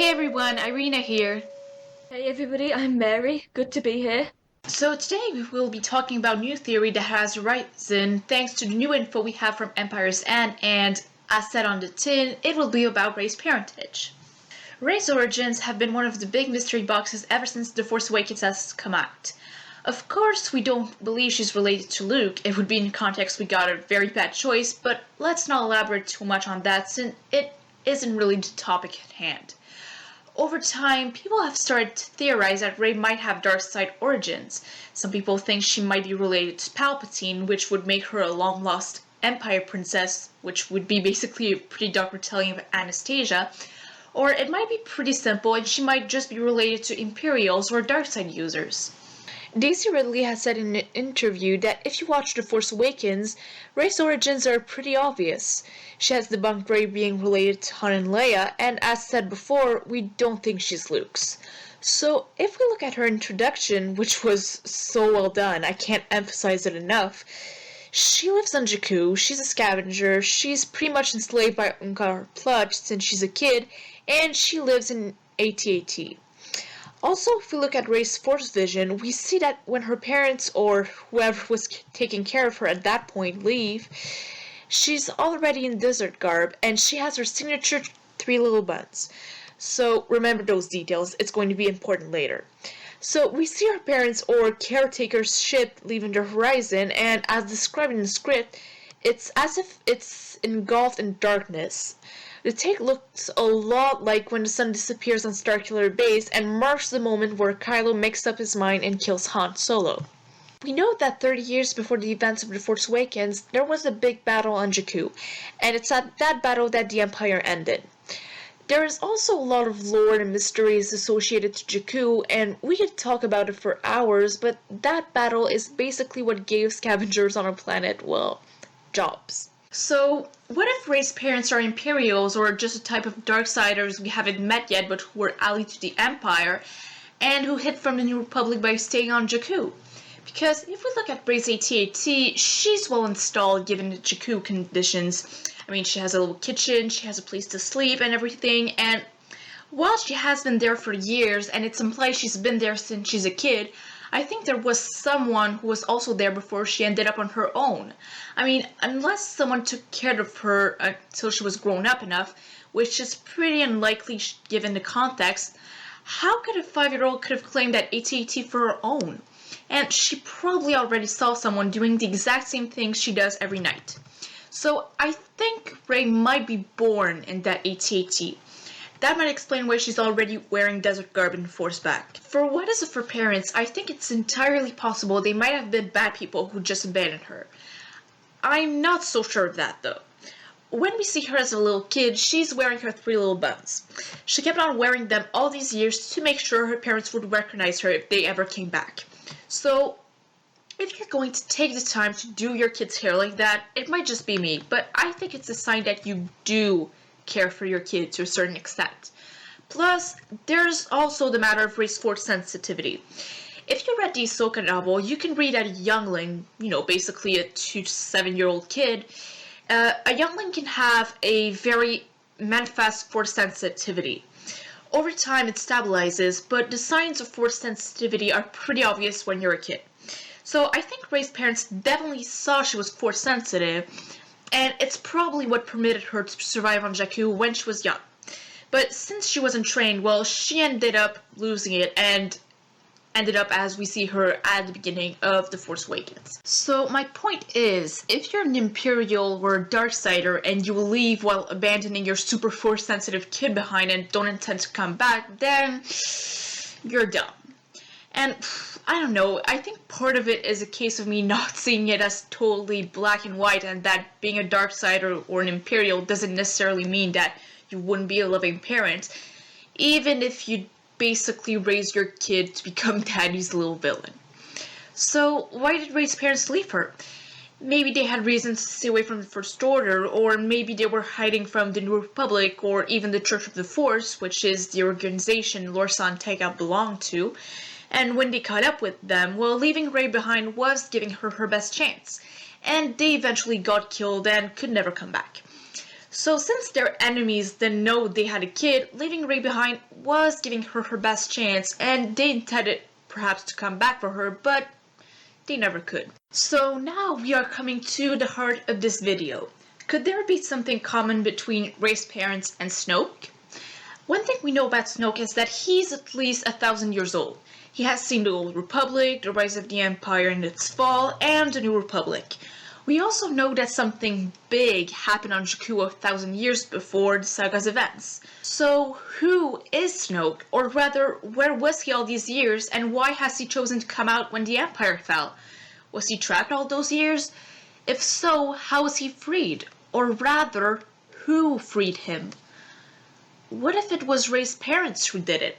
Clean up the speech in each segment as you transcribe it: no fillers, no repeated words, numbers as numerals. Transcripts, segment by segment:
Hey everyone, Irina here. Hey everybody, I'm Mary. Good to be here. So today we will be talking about new theory that has arisen thanks to the new info we have from Empire's End, and as said on the tin, it will be about Rey's parentage. Rey's origins have been one of the big mystery boxes ever since The Force Awakens has come out. Of course, we don't believe she's related to Luke. It would be in context we got a very bad choice, but let's not elaborate too much on that since it isn't really the topic at hand. Over time, people have started to theorize that Rey might have dark side origins. Some people think she might be related to Palpatine, which would make her a long-lost Empire princess, which would be basically a pretty dark retelling of Anastasia. Or it might be pretty simple and she might just be related to Imperials or dark side users. Daisy Ridley has said in an interview that if you watch The Force Awakens, Rey's origins are pretty obvious. She has debunked Rey being related to Han and Leia, and as said before, we don't think she's Luke's. So if we look at her introduction, which was so well done, I can't emphasize it enough, she lives on Jakku, she's a scavenger, she's pretty much enslaved by Unkar Plutt since she's a kid, and she lives in AT-AT. Also, if we look at Rey's Force vision, we see that when her parents or whoever was taking care of her at that point leave, she's already in desert garb and she has her signature 3 little buns. So remember those details, it's going to be important later. So we see her parents or caretaker's ship leaving the horizon, and as described in the script, it's as if it's engulfed in darkness. The take looks a lot like when the sun disappears on Starkiller Base and marks the moment where Kylo makes up his mind and kills Han Solo. We know that 30 years before the events of The Force Awakens, there was a big battle on Jakku, and it's at that battle that the Empire ended. There is also a lot of lore and mysteries associated to Jakku, and we could talk about it for hours, but that battle is basically what gave scavengers on a planet, well, jobs. So, what if Rey's parents are Imperials or just a type of Darksiders we haven't met yet but who were allied to the Empire and who hid from the New Republic by staying on Jakku? Because if we look at Rey's AT-AT, she's well installed given the Jakku conditions. I mean, she has a little kitchen, she has a place to sleep and everything, and while she has been there for years and it's implied she's been there since she's a kid, I think there was someone who was also there before she ended up on her own. I mean, unless someone took care of her until she was grown up enough, which is pretty unlikely given the context, how could a 5-year-old could have claimed that AT-AT for her own? And she probably already saw someone doing the exact same thing she does every night. So I think Rey might be born in that AT-AT. That might explain why she's already wearing desert garb and force back. For what is of her parents, I think it's entirely possible they might have been bad people who just abandoned her. I'm not so sure of that though. When we see her as a little kid, she's wearing her 3 little buns. She kept on wearing them all these years to make sure her parents would recognize her if they ever came back. So, if you're going to take the time to do your kid's hair like that, it might just be me, but I think it's a sign that you do care for your kid to a certain extent. Plus, there's also the matter of Rey's force sensitivity. If you read the Ahsoka novel, you can read that a youngling, basically a 2 to 7-year-old kid, a youngling can have a very manifest force sensitivity. Over time it stabilizes, but the signs of force sensitivity are pretty obvious when you're a kid. So I think Rey's parents definitely saw she was force sensitive, and it's probably what permitted her to survive on Jakku when she was young. But since she wasn't trained, well, she ended up losing it and ended up as we see her at the beginning of The Force Awakens. So my point is, if you're an Imperial or a Darksider and you will leave while abandoning your super force sensitive kid behind and don't intend to come back, then you're dumb. And I don't know, I think part of it is a case of me not seeing it as totally black and white, and that being a Darksider or an Imperial doesn't necessarily mean that you wouldn't be a loving parent, even if you basically raise your kid to become daddy's little villain. So why did Rey's parents leave her? Maybe they had reasons to stay away from the First Order, or maybe they were hiding from the New Republic or even the Church of the Force, which is the organization Lorsa and Tega belonged to. And when they caught up with them, well, leaving Rey behind was giving her her best chance. And they eventually got killed and could never come back. So since their enemies didn't know they had a kid, leaving Rey behind was giving her her best chance, and they intended perhaps to come back for her, but they never could. So now we are coming to the heart of this video. Could there be something common between Rey's parents and Snoke? One thing we know about Snoke is that he's at least 1,000 years old. He has seen the Old Republic, the rise of the Empire and its fall, and the New Republic. We also know that something big happened on Jakku 1,000 years before the saga's events. So who is Snoke? Or rather, where was he all these years, and why has he chosen to come out when the Empire fell? Was he trapped all those years? If so, how was he freed? Or rather, who freed him? What if it was Rey's parents who did it?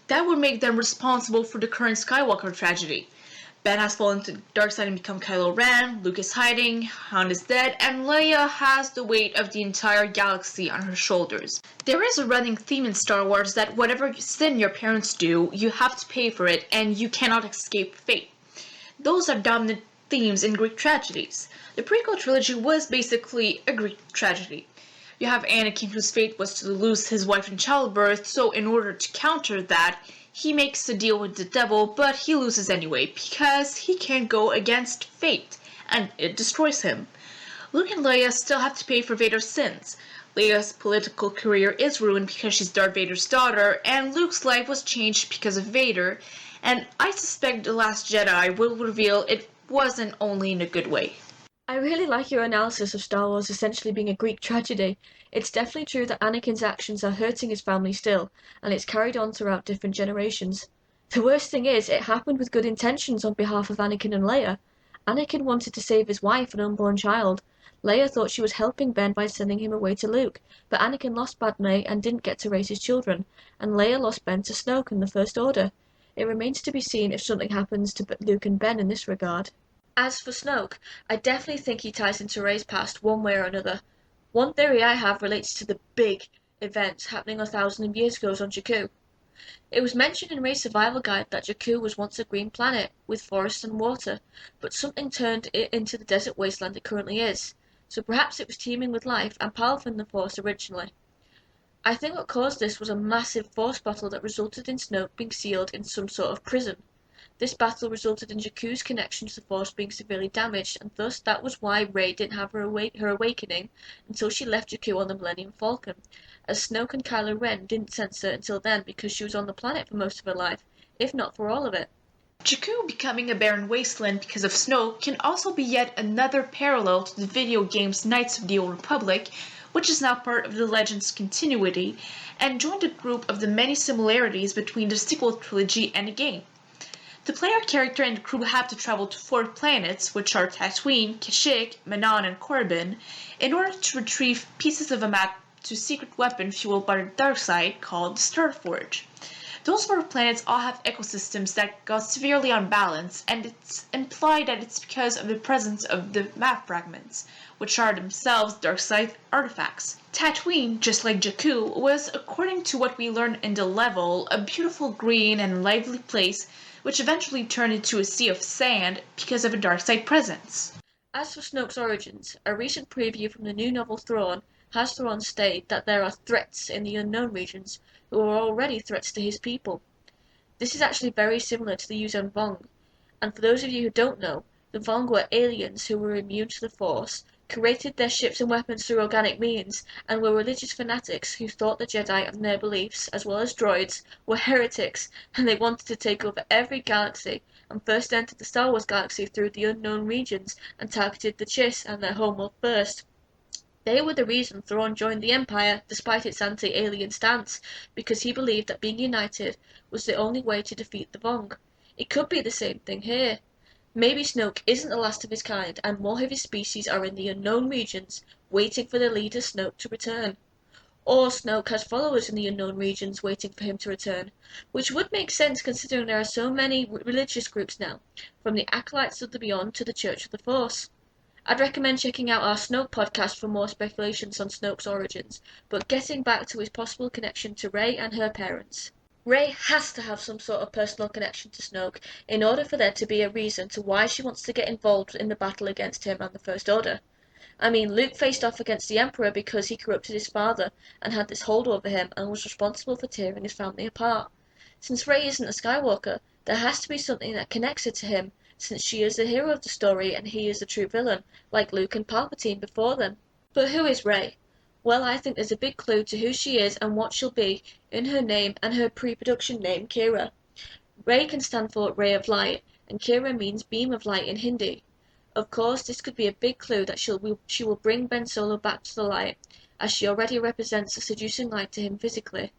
That would make them responsible for the current Skywalker tragedy. Ben has fallen to the dark side and become Kylo Ren, Luke is hiding, Han is dead, and Leia has the weight of the entire galaxy on her shoulders. There is a running theme in Star Wars that whatever sin your parents do, you have to pay for it and you cannot escape fate. Those are dominant themes in Greek tragedies. The prequel trilogy was basically a Greek tragedy. You have Anakin, whose fate was to lose his wife in childbirth, so in order to counter that, he makes a deal with the devil, but he loses anyway, because he can't go against fate, and it destroys him. Luke and Leia still have to pay for Vader's sins. Leia's political career is ruined because she's Darth Vader's daughter, and Luke's life was changed because of Vader, and I suspect The Last Jedi will reveal it wasn't only in a good way. I really like your analysis of Star Wars essentially being a Greek tragedy. It's definitely true that Anakin's actions are hurting his family still, and it's carried on throughout different generations. The worst thing is, it happened with good intentions on behalf of Anakin and Leia. Anakin wanted to save his wife and unborn child. Leia thought she was helping Ben by sending him away to Luke, but Anakin lost Padme and didn't get to raise his children, and Leia lost Ben to Snoke and the First Order. It remains to be seen if something happens to Luke and Ben in this regard. As for Snoke, I definitely think he ties into Rey's past one way or another. One theory I have relates to the big events happening 1,000 years ago on Jakku. It was mentioned in Rey's survival guide that Jakku was once a green planet with forests and water, but something turned it into the desert wasteland it currently is. So perhaps it was teeming with life and powerful in the Force originally. I think what caused this was a massive Force battle that resulted in Snoke being sealed in some sort of prison. This battle resulted in Jakku's connection to the Force being severely damaged, and thus that was why Rey didn't have her awakening until she left Jakku on the Millennium Falcon, as Snoke and Kylo Ren didn't sense her until then because she was on the planet for most of her life, if not for all of it. Jakku becoming a barren wasteland because of Snoke can also be yet another parallel to the video game's Knights of the Old Republic, which is now part of the Legends continuity, and joined a group of the many similarities between the Sequel Trilogy and the game. The player character and the crew have to travel to 4 planets, which are Tatooine, Kashyyyk, Manon, and Korriban, in order to retrieve pieces of a map to a secret weapon fueled by the dark side called the Starforge. Those 4 planets all have ecosystems that got severely unbalanced, and it's implied that it's because of the presence of the map fragments, which are themselves dark side artifacts. Tatooine, just like Jakku, was, according to what we learned in the level, a beautiful green and lively place which eventually turned into a sea of sand because of a dark side presence. As for Snoke's origins, a recent preview from the new novel Thrawn has Thrawn state that there are threats in the unknown regions who are already threats to his people. This is actually very similar to the Yuuzhan Vong, and for those of you who don't know, the Vong were aliens who were immune to the Force, created their ships and weapons through organic means, and were religious fanatics who thought the Jedi and their beliefs, as well as droids, were heretics, and they wanted to take over every galaxy, and first entered the Star Wars galaxy through the unknown regions, and targeted the Chiss and their homeworld first. They were the reason Thrawn joined the Empire, despite its anti-alien stance, because he believed that being united was the only way to defeat the Vong. It could be the same thing here. Maybe Snoke isn't the last of his kind, and more of his species are in the unknown regions, waiting for their leader Snoke to return. Or Snoke has followers in the unknown regions waiting for him to return, which would make sense considering there are so many religious groups now, from the Acolytes of the Beyond to the Church of the Force. I'd recommend checking out our Snoke podcast for more speculations on Snoke's origins, but getting back to his possible connection to Rey and her parents. Rey has to have some sort of personal connection to Snoke in order for there to be a reason to why she wants to get involved in the battle against him and the First Order. I mean, Luke faced off against the Emperor because he corrupted his father and had this hold over him and was responsible for tearing his family apart. Since Rey isn't a Skywalker, there has to be something that connects her to him, since she is the hero of the story and he is the true villain, like Luke and Palpatine before them. But who is Rey? Well, I think there's a big clue to who she is and what she'll be in her name and her pre-production name, Kira. Rey can stand for Ray of Light, and Kira means beam of light in Hindi. Of course, this could be a big clue that she will bring Ben Solo back to the light, as she already represents a seducing light to him physically.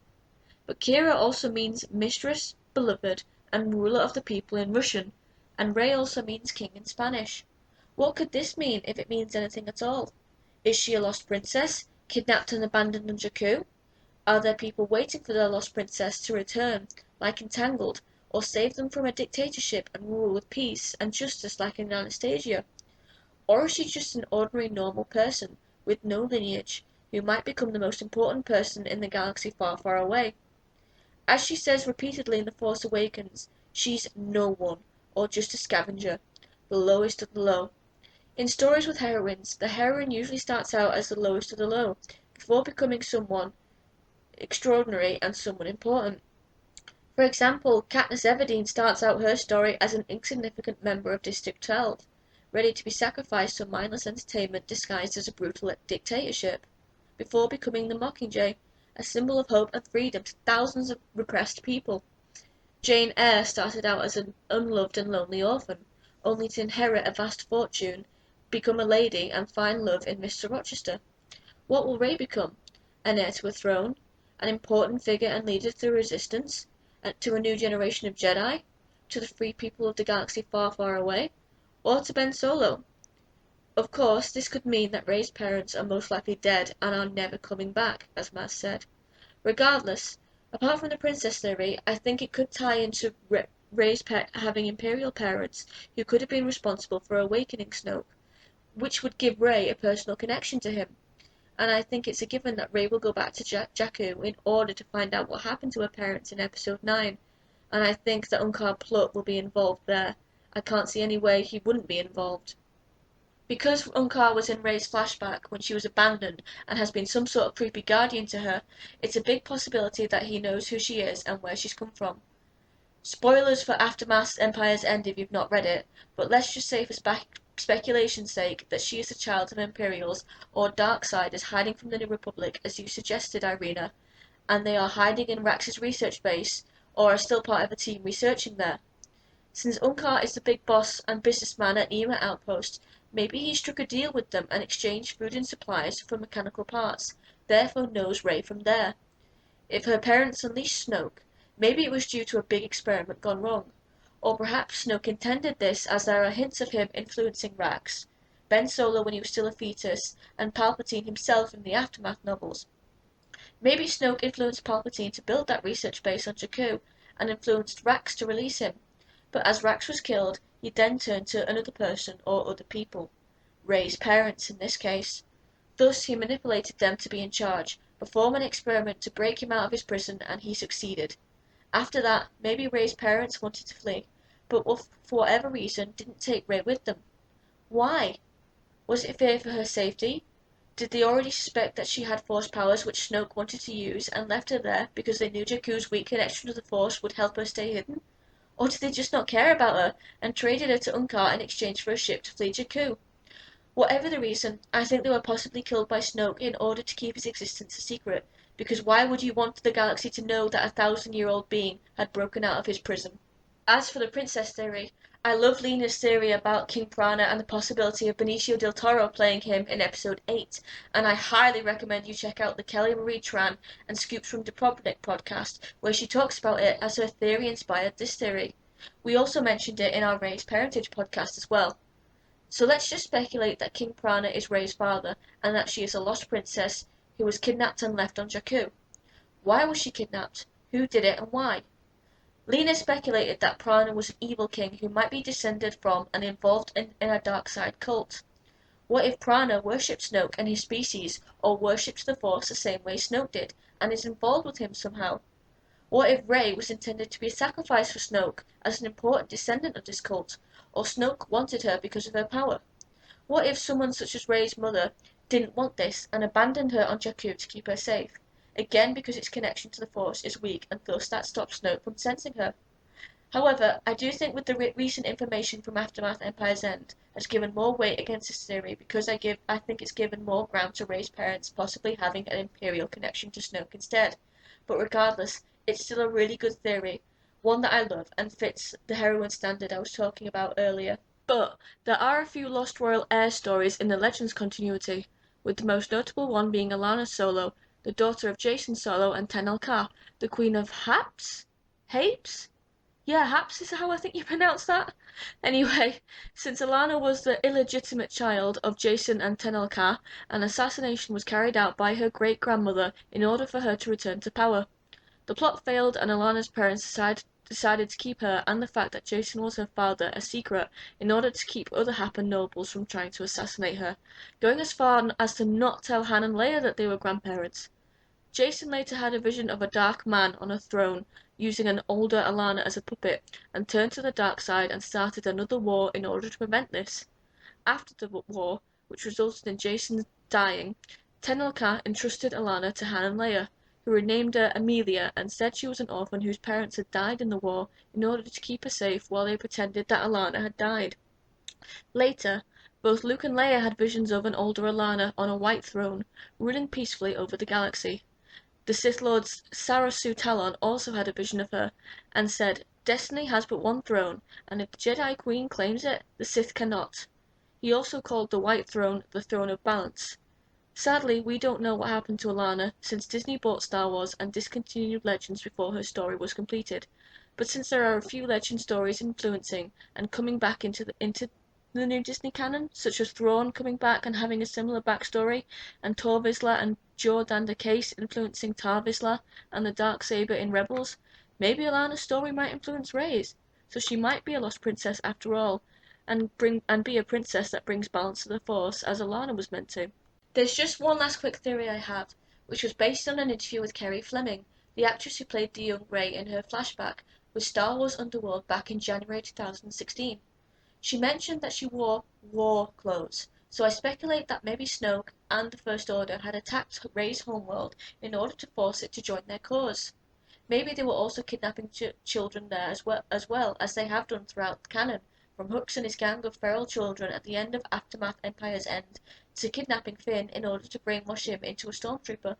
But Kira also means mistress, beloved, and ruler of the people in Russian, and Rey also means king in Spanish. What could this mean, if it means anything at all? Is she a lost princess, kidnapped and abandoned on Jakku? Are there people waiting for their lost princess to return, like Entangled, or save them from a dictatorship and rule with peace and justice like in Anastasia? Or is she just an ordinary normal person, with no lineage, who might become the most important person in the galaxy far, far away? As she says repeatedly in The Force Awakens, she's no one, or just a scavenger, the lowest of the low. In stories with heroines, the heroine usually starts out as the lowest of the low, before becoming someone extraordinary and someone important. For example, Katniss Everdeen starts out her story as an insignificant member of District 12, ready to be sacrificed to mindless entertainment disguised as a brutal dictatorship, before becoming the Mockingjay, a symbol of hope and freedom to thousands of repressed people. Jane Eyre started out as an unloved and lonely orphan, only to inherit a vast fortune, become a lady, and find love in Mr. Rochester. What will Rey become? An heir to a throne? An important figure and leader to the Resistance? To a new generation of Jedi? To the free people of the galaxy far, far away? Or to Ben Solo? Of course, this could mean that Rey's parents are most likely dead and are never coming back, as Maz said. Regardless, apart from the princess theory, I think it could tie into Rey's having Imperial parents who could have been responsible for awakening Snoke, which would give Rey a personal connection to him. And I think it's a given that Rey will go back to Jakku in order to find out what happened to her parents in Episode 9, and I think that Unkar Plutt will be involved there. I can't see any way he wouldn't be involved. Because Unkar was in Rey's flashback when she was abandoned and has been some sort of creepy guardian to her, it's a big possibility that he knows who she is and where she's come from. Spoilers for Aftermath's Empire's End if you've not read it, but let's just say for speculation's sake that she is a child of Imperials or Darksiders hiding from the New Republic, as you suggested, Irina, and they are hiding in Rax's research base, or are still part of a team researching there. Since Unkar is the big boss and businessman at Ema Outpost, maybe he struck a deal with them and exchanged food and supplies for mechanical parts, therefore knows Rey from there. If her parents unleashed Snoke, maybe it was due to a big experiment gone wrong. Or perhaps Snoke intended this, as there are hints of him influencing Rax, Ben Solo when he was still a fetus, and Palpatine himself in the Aftermath novels. Maybe Snoke influenced Palpatine to build that research base on Jakku, and influenced Rax to release him. But as Rax was killed, he then turned to another person or other people. Rey's parents in this case. Thus he manipulated them to be in charge, perform an experiment to break him out of his prison, and he succeeded. After that, maybe Rey's parents wanted to flee, but for whatever reason didn't take Rey with them. Why? Was it fear for her safety? Did they already suspect that she had Force powers which Snoke wanted to use and left her there because they knew Jakku's weak connection to the Force would help her stay hidden? Or did they just not care about her and traded her to Unkar in exchange for a ship to flee Jakku? Whatever the reason, I think they were possibly killed by Snoke in order to keep his existence a secret, because why would you want the galaxy to know that a 1,000-year-old being had broken out of his prison? As for the princess theory, I love Lena's theory about King Prana and the possibility of Benicio del Toro playing him in Episode 8, and I highly recommend you check out the Kelly Marie Tran and Scoops from Dubrovnik podcast, where she talks about it as her theory inspired this theory. We also mentioned it in our Rey's Parentage podcast as well. So let's just speculate that King Prana is Rey's father, and that she is a lost princess who was kidnapped and left on Jakku. Why was she kidnapped? Who did it and why? Lena speculated that Prana was an evil king who might be descended from and involved in a dark side cult. What if Prana worshipped Snoke and his species, or worships the Force the same way Snoke did, and is involved with him somehow? What if Rey was intended to be a sacrifice for Snoke as an important descendant of this cult, or Snoke wanted her because of her power? What if someone such as Rey's mother didn't want this and abandoned her on Jakku to keep her safe? Again, because its connection to the Force is weak and thus that stops Snoke from sensing her. However, I do think with the recent information from Aftermath Empire's End has given more weight against this theory because I think it's given more ground to Rey's parents possibly having an Imperial connection to Snoke instead. But regardless, it's still a really good theory, one that I love and fits the heroine standard I was talking about earlier. But there are a few Lost Royal heir stories in the Legends continuity, with the most notable one being Alana Solo, the daughter of Jacen Solo and Tenel Ka, the Queen of Haps? Hapes? Yeah, Haps is how I think you pronounce that. Anyway, since Alana was the illegitimate child of Jacen and Tenel Ka, an assassination was carried out by her great-grandmother in order for her to return to power. The plot failed and Alana's parents decided to keep her and the fact that Jacen was her father a secret in order to keep other Happen nobles from trying to assassinate her, going as far as to not tell Han and Leia that they were grandparents. Jacen later had a vision of a dark man on a throne using an older Alana as a puppet, and turned to the dark side and started another war in order to prevent this. After the war, which resulted in Jacen dying, Tenel Ka entrusted Alana to Han and Leia, who renamed her Amelia and said she was an orphan whose parents had died in the war in order to keep her safe while they pretended that Alana had died. Later, both Luke and Leia had visions of an older Alana on a white throne, ruling peacefully over the galaxy. The Sith Lord Sarasu Talon also had a vision of her, and said, "Destiny has but one throne, and if the Jedi Queen claims it, the Sith cannot." He also called the White Throne the Throne of Balance. Sadly, we don't know what happened to Alana, since Disney bought Star Wars and discontinued Legends before her story was completed. But since there are a few Legend stories influencing and coming back into the new Disney canon, such as Thrawn coming back and having a similar backstory, and Tor Vizsla and Jor-Danda Case influencing Tar Vizsla and the Darksaber in Rebels, maybe Alana's story might influence Rey's, so she might be a lost princess after all, and be a princess that brings balance to the Force, as Alana was meant to. There's just one last quick theory I have, which was based on an interview with Carrie Fleming, the actress who played the young Rey in her flashback with Star Wars Underworld back in January 2016. She mentioned that she wore war clothes, so I speculate that maybe Snoke and the First Order had attacked Rey's homeworld in order to force it to join their cause. Maybe they were also kidnapping children there as well as they have done throughout the canon, from Hux and his gang of feral children at the end of Aftermath Empire's End to kidnapping Finn in order to brainwash him into a stormtrooper.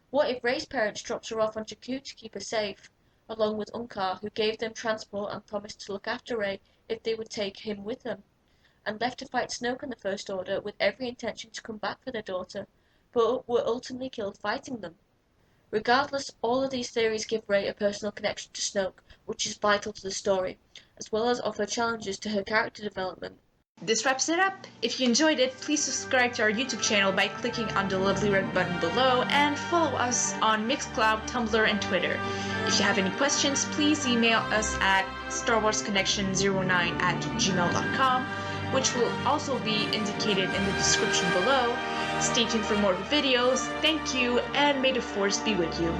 What if Rey's parents dropped her off on Jakku to keep her safe, along with Unkar, who gave them transport and promised to look after Rey if they would take him with them, and left to fight Snoke and the First Order with every intention to come back for their daughter, but were ultimately killed fighting them? Regardless, all of these theories give Rey a personal connection to Snoke, which is vital to the story, as well as offer challenges to her character development. This wraps it up. If you enjoyed it, please subscribe to our YouTube channel by clicking on the lovely red button below and follow us on Mixcloud, Tumblr, and Twitter. If you have any questions, please email us at starwarsconnection09@gmail.com, which will also be indicated in the description below. Stay tuned for more videos. Thank you, and may the Force be with you.